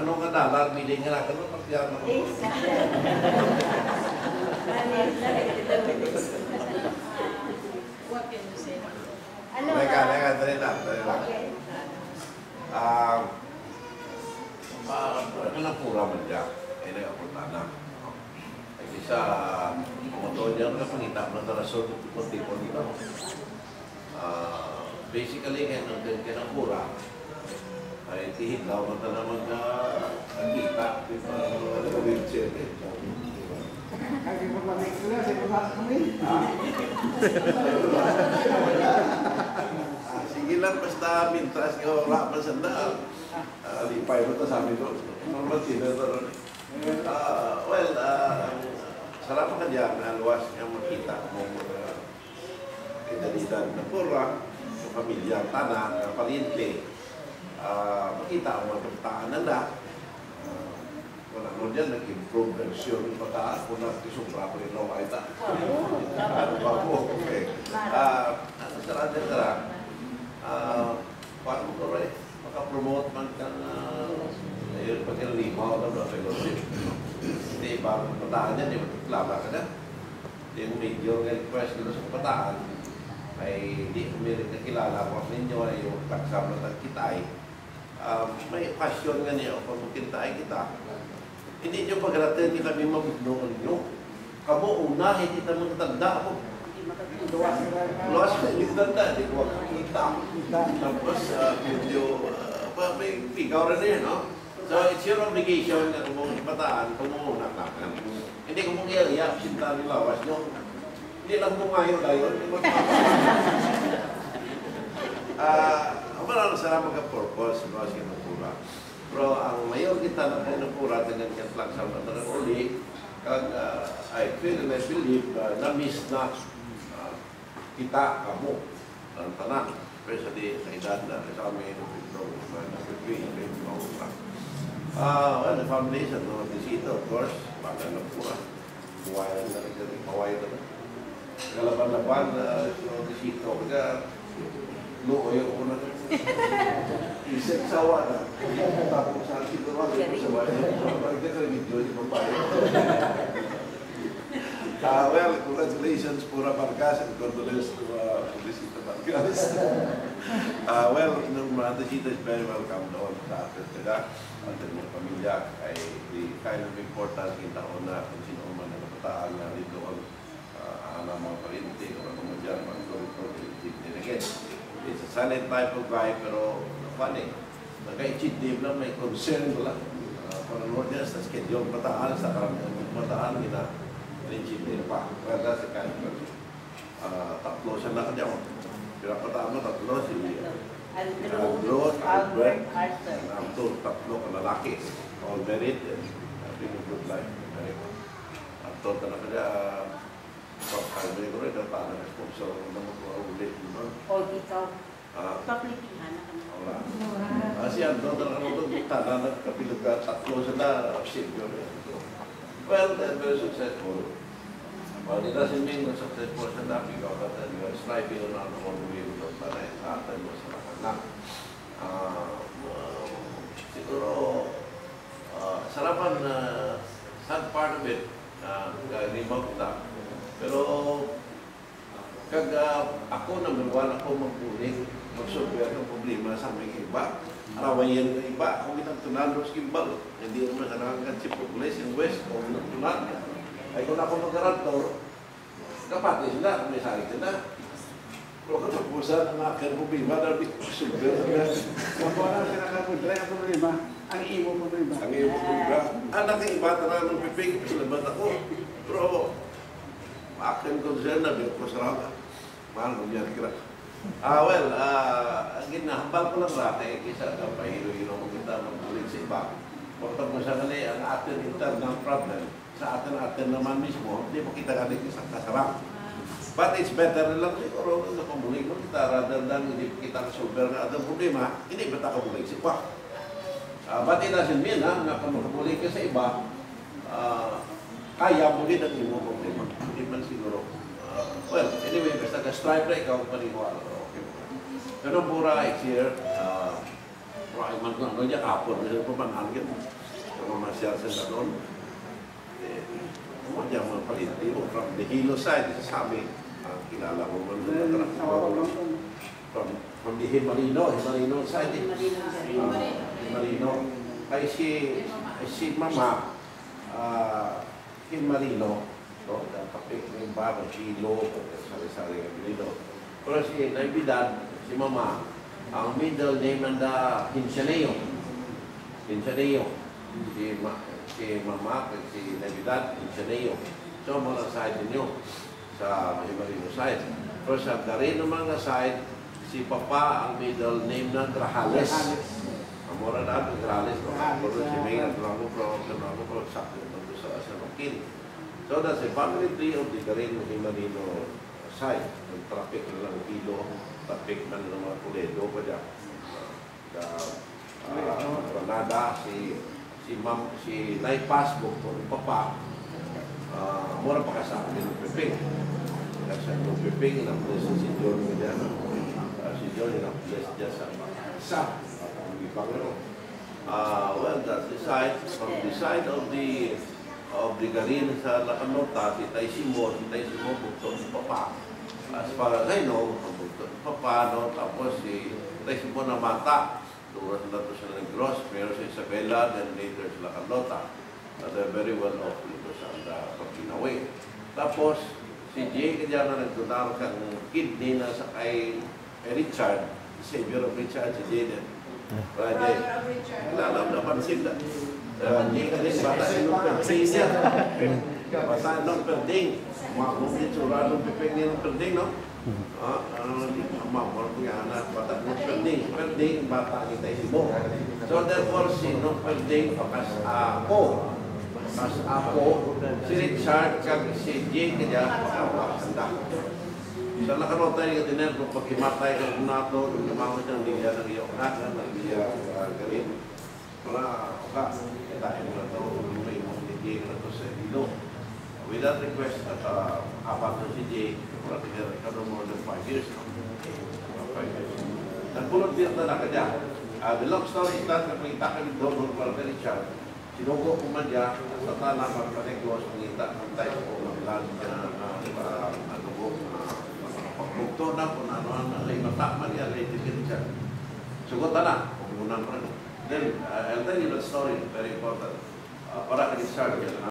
ano ka dalar, biling nga na, ano pagkiyar na ko. What can you say? Teka, dali lang. Ano na pura man dyan? Ay nag-apunta na. Ay isa, kumoto niya na pangita mo na rason ng tipo nito. Basically, kaya ng pura. Ay tihid daw mo na mag-kita. Wheelchair. Sige lang, basta mintras ka wala pa sanda. Lipay mo ito sa amin doon. Normal sila ito ron. Well, sarap ka dyan na luwas niyang makita mong edalidad na pura, yung pamilya, tanan, palinti. Makita ang mga pagtaan na wala mo dyan, nag-improve version yung pagkaan kung nagkisubra ko rin lang makita. Ano ba po? Okay. Sarap. Paano mo ko rin? Maka-promote man ka na pagkalimaw na fellowship. Hindi, parang pataan yan, di magkaklaba ka na. Yung medyo request nila sa pataan ay di umirit na kilala ko ninyo ay yung taksam na tagkitay. May passion nga niya kung magkintay kita. Hindi nyo pag-ratin, hindi kami mabugnoon nyo. Kamu una, hindi naman matanda ako. Luwas na hindi matanda, hindi ko makakita. Tapos, medyo, may pigaw rin yun, no? So, it's your obligation na kung ipataan, kung muna ka. Hindi ko mong iyak, sinta ni lawas nyo. Hindi lang mo ngayon layon. Maraming salamat ka-purpose, luwas ka na pura. Pero ang mayor kita na pinapura dengan katlang sa mga uli, I feel and I believe na-miss na kita, kamu, ang tanan. Especially sa edad na sa amin, well, the foundation, no, bisita, of course, baka na pura. Buwayan na rin kami, kawain na rin. Kalaban-laban, bisita, kaya luoy ako na rin. Isip sawa na. Tapos sa akin naman, sawa na. Bakit ka video di babae? Well, congratulations, Pura Vargas, and condolence to Felicita Vargas. Well, Murata Sita is very welcome doon sa atin sila. At mga pamilya ay the kind of importance kita na kung sino man na napataan na dito ang mga parinti o ang mga dyan, mga parinti. Again, it's a silent type of guy, pero funny. Nagka-ichit lang, may concern ko lang. Panunod niya sa schedule, mataan sa karamihan. Mataan nila, ichit din pa. Kaya sa kind of tatlo siya na kanya. Pinapataan mo, tatlo si Andrew, Albert, and Arthur, tatlo ka lalaki. All married and having a good life. Arthur ka na kanya, pag-almay ko rin, nataan na sponsor ng mga ulit. O ikaw, paglitihan na kami. Wala. Kasi Andrew, talagang tanan na kapilaga, tatlo sila, senior. Well, they're very successful. Well, it doesn't mean we're successful sa dami ko, but we're striving on our own way para sa atin mo sa anak. Siguro, sarapan na sad part of it, remote na. Pero, kag ako number one, ako magpuling, magsolver ng problema sa may iba. Arawayan ng iba, ako ginagtunan sa gimbal. Hindi naman narangan si population west, o ginagtunan. Ay kung ako mag-garantor, kapatid sila, may sakit sila. Pero kung napusan ang aking problema, dahil super sila. Kung wala sila nakapudra ang problema, ang imo problema. Ang iyong problema. Anak ng iba, tanang ng pipig, silaban ako. Pero, aking concern na, di ko sarap. Mahal mo niya, kira. Well, ginahambal ko lang rate, kisa ka pahiro-hiro mo kita mag-ulit sa iba. Pagkat mo sa kali, ang ating internal problem, sa atin naman mismo, hindi mo kita ka din isang kasarap. But it's better lang siguro na pamulig mo kita rather than hindi kita kasolver na atang problema, hindi ba ta kamulig si Pak? But it doesn't mean na makamulig ka sa iba, kaya mo din ang imo problema. Hindi man siguro. Well, anyway, basta ka-strive na ikaw paniwala. Okay. Pero Pura is here. Right, man ko ano niya kapon, niya pamanagin. Kung masyal sa doon, mo niya magpaliti mo from the hillside, sa amin, kilala mo man from the Himalino side. Himalino. Ay si Mama, Himalino, no, kapit ng baba, Chilo, sari-sari ng Himalino. Pero si Navidad, si Mama, ang middle name ng Hinsaneo. Si Mama at si Navidad, Hinsaneo. So, mga side ninyo sa Himalino side. Pero sa Garino mga side, si Papa ang middle name ng Grajales. Ang mura na ang Grajales. Pero si Mayor, Blanco, sakto ito sa Makin. So, that's a family tree of the Garino Himalino side. Ang traffic na lang kilo, traffic man ng mga Toledo pa dyan. Granada, si Nay Pasbo, yung Papa, mura pa ka sa akin ng Pepeng. Kasi yung Pepeng, inapulis si John dyan. Si John, inapulis dyan sa well, that's the side. From the side of the Garin sa Lacanota, si Taysimo, bukto si Papa. As far as I know, bukto si Papa, no? Tapos si Taysimo na mata. Doon na ito siya ng Gross, pero si Isabela, then later si Lacanota. They're very well off dito sa Pagkinaway. Tapos, si Jay, kaya na nagtunar kang kidney na sa kay Richard, savior of Richard, si Jay din. Jay, alam naman sila. Jay ka din, bata yung perding niya. Bata yung perding. Makumit sura ng pipeng niya ng perding, no? Mamor ko yan na bata ng perding, bata kita mo. So therefore, sino perding pakas ako. Pakas ako, si Richard, kag si Jay, kaya pakasanda. Sa Lacanota yung tiner, kung pagkimatay ka kung nato, yung namamit ng liya ng iyo na, ng liya garin. Para, kitain mo na ito, may mga na ito sa Hilo. With that request, at apat na si Jay, para tinira ka no more than 5 years. 5 years. Nagpulot din na nakadya. The long story is that, nakita ka rin doon, para kay Richard, sinugo ko man niya, sa tanang pagpaneglos, pangita, ang tayo ko, ang plan niya, ano po, pagpugto na kung ano-ano, ay matakman niya, ay tikin siya. Sugot na, kung muna pa rin. Then, I'll tell you the story, very important. Para kay Richard,